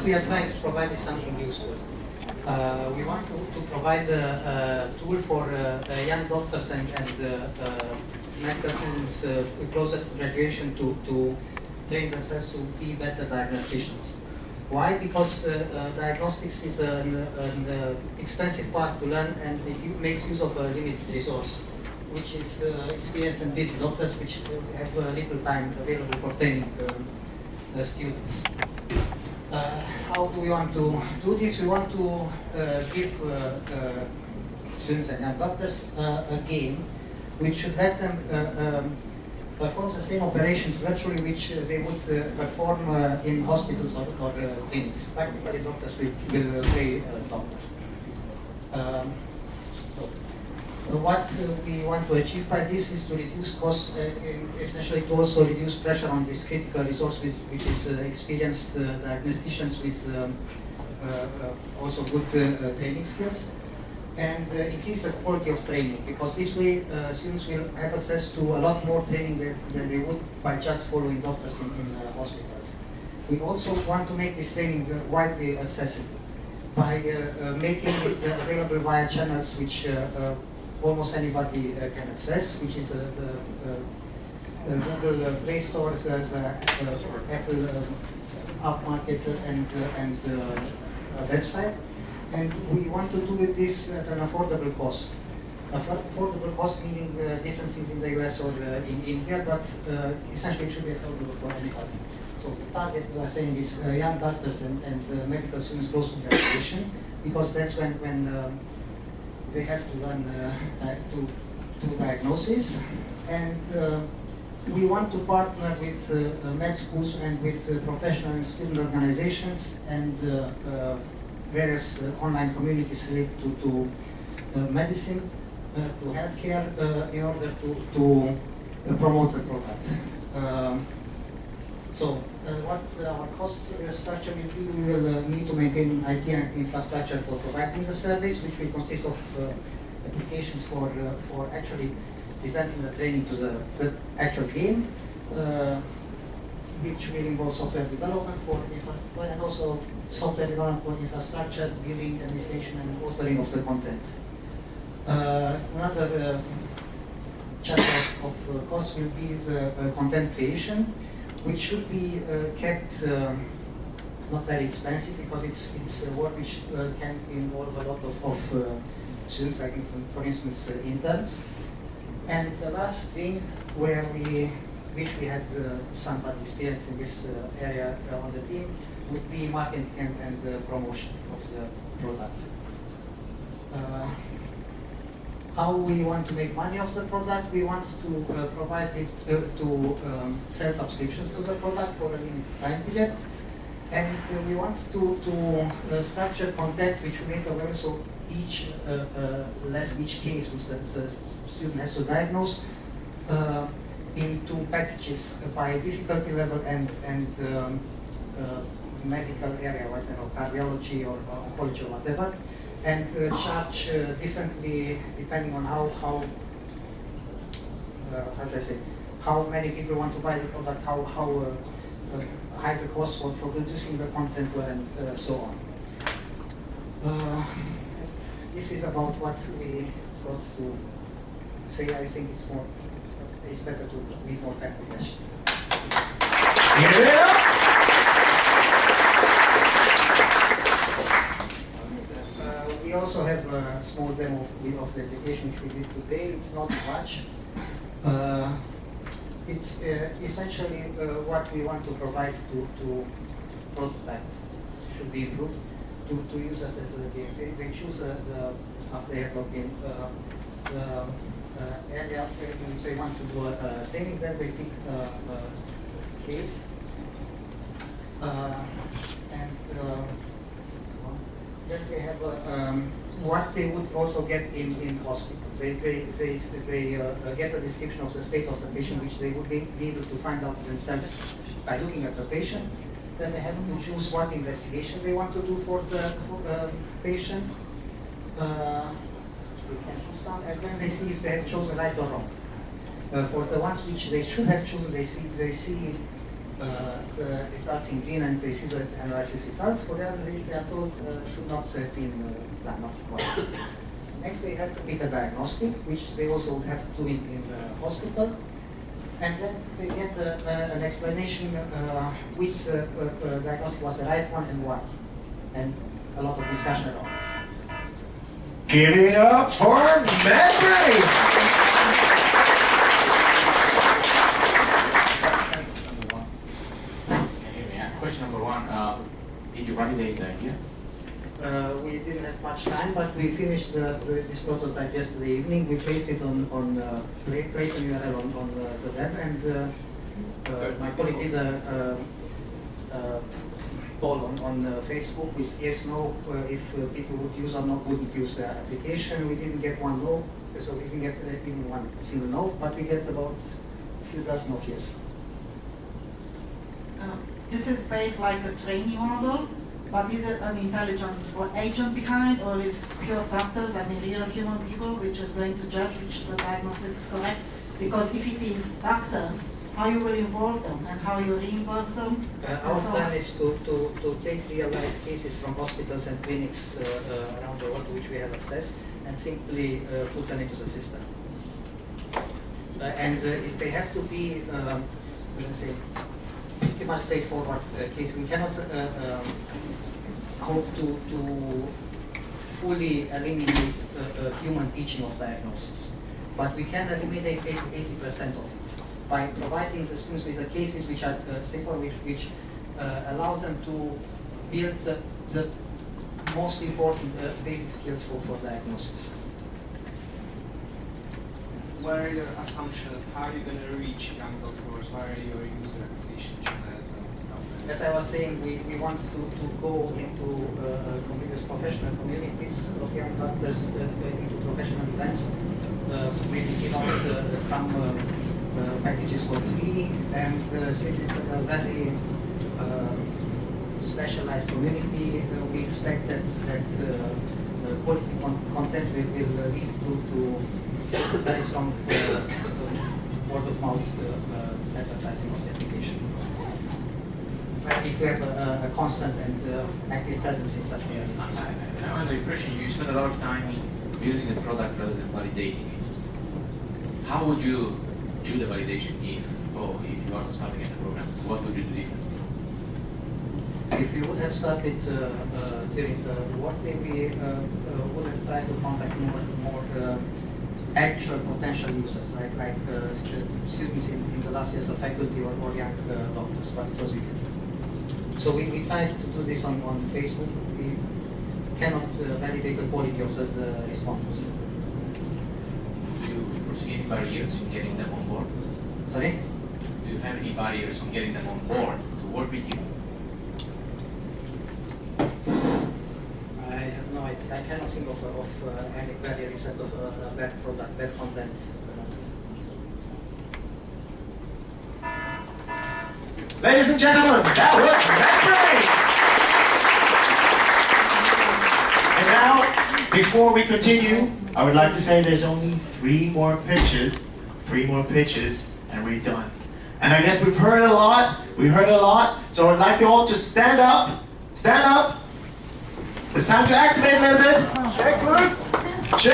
what we are trying to provide is something useful. We want to provide a tool for young doctors and medical students closer to graduation to train themselves to be better diagnosticians. Why? Because diagnostics is an expensive part to learn, and it makes use of a limited resource, which is experienced and busy doctors which have little time available for training students. How do we want to do this? We want to give students and young doctors a game which should let them perform the same operations virtually which they would perform in hospitals or clinics. Practically, doctors will play doctor. What we want to achieve by this is to reduce costs, essentially to also reduce pressure on this critical resource, which is experienced diagnosticians with also good training skills, and increase the quality of training, because this way students will have access to a lot more training than they would by just following doctors in hospitals. We also want to make this training widely accessible by making it available via channels which almost anybody can access, which is the Google Play Store, the Apple App Market, and website. And we want to do this at an affordable cost. Affordable cost meaning different things in the US or in India, but essentially it should be affordable for anybody. So the target, we are saying, is young doctors and medical students close to graduation, because that's when they have to learn to do diagnosis. And we want to partner with med schools and with professional and student organizations and various online communities related to medicine, to healthcare, in order to promote the product. So what our cost structure will be, we will need to maintain IT infrastructure for providing the service, which will consist of applications for actually presenting the training to the actual game, which will involve software development and also software development for infrastructure, building, administration, and authoring of the content. Another chapter of cost will be the content creation, which should be kept not very expensive, because it's work which can involve a lot of students, like for instance interns. And the last thing where which we had somewhat experience in this area on the team would be marketing and promotion of the product. How we want to make money off the product? We want to provide it to sell subscriptions to the product for a limited time period, and we want to structure content which we make available, so each case which the student has to diagnose into packages by difficulty level and medical area, whatever, cardiology or oncology or whatever, and charge differently depending on how should I say, how many people want to buy the product, how high the cost for producing the content were, and so on. This is about what we got to say. I think it's better to leave more time for questions. Yeah. We also have a small demo of the application which we did today. It's not much. It's essentially what we want to provide to prototype. Should be improved to users as the game. They choose as they have logged in the area if they want to do a training, then they pick a case. Then they have what they would also get in hospitals. They get a description of the state of the patient, which they would be able to find out themselves by looking at the patient. Then they have to choose what investigations they want to do for the patient. They can choose some, and then they see if they have chosen right or wrong. For the ones which they should have chosen, they see the results in green and they see the analysis results. For the others, they are told should not have been not required. Next, they have to pick a diagnostic, which they also have to do in the hospital. And then they get an explanation which diagnostic was the right one and why. And a lot of discussion around it. Give it up for Medbrain! Question number one, did you validate the idea? We didn't have much time, but we finished this prototype yesterday evening. We placed it placed an URL on the web, and my colleague did a poll on Facebook with yes, no, if people would use or not wouldn't use the application. We didn't get one no, so we didn't get even one single no, but we get about a few dozen of yes. This is based like a training model, but is it an intelligent or agent behind, or is pure doctors, I mean real human people, which is going to judge which the diagnosis is correct? Because if it is doctors, how you will involve them and how you reimburse them? Our plan is to take real life cases from hospitals and clinics around the world to which we have access and simply put them into the system. And if they have to be, pretty much straightforward case, we cannot hope to fully eliminate human teaching of diagnosis, but we can eliminate 80% of it by providing the students with the cases which are straightforward, which allows them to build the most important basic skills for diagnosis. What are your assumptions? How are you going to reach young doctors? What are your user acquisition channels and stuff? As I was saying, we want to go into continuous professional communities of young doctors, into professional events. Maybe give out some packages for free, and since it's a very specialized community, we expect that quality content will lead to very strong word of mouth advertising of the application. But if you have a constant and active presence in such areas. I have the impression you spend a lot of time in building a product rather than validating it. How would you do the validation if you are starting a program? What would you do differently? If we would have started during the workday, we would have tried to contact more actual potential users, like students in the last years of faculty or young doctors, but it was weekend. So we tried to do this on Facebook. We cannot validate the quality of the responses. Do you foresee any barriers in getting them on board? Sorry? Do you have any barriers on getting them on board to work with you? I have no idea. I cannot think of any barrier except of bad product, bad content. Ladies and gentlemen, that was Medbrain! And now, before we continue, I would like to say there's only three more pitches, and we're done. And I guess we've heard a lot, so I'd like you all to stand up. It's time to activate a little bit. Shake loose. Shake.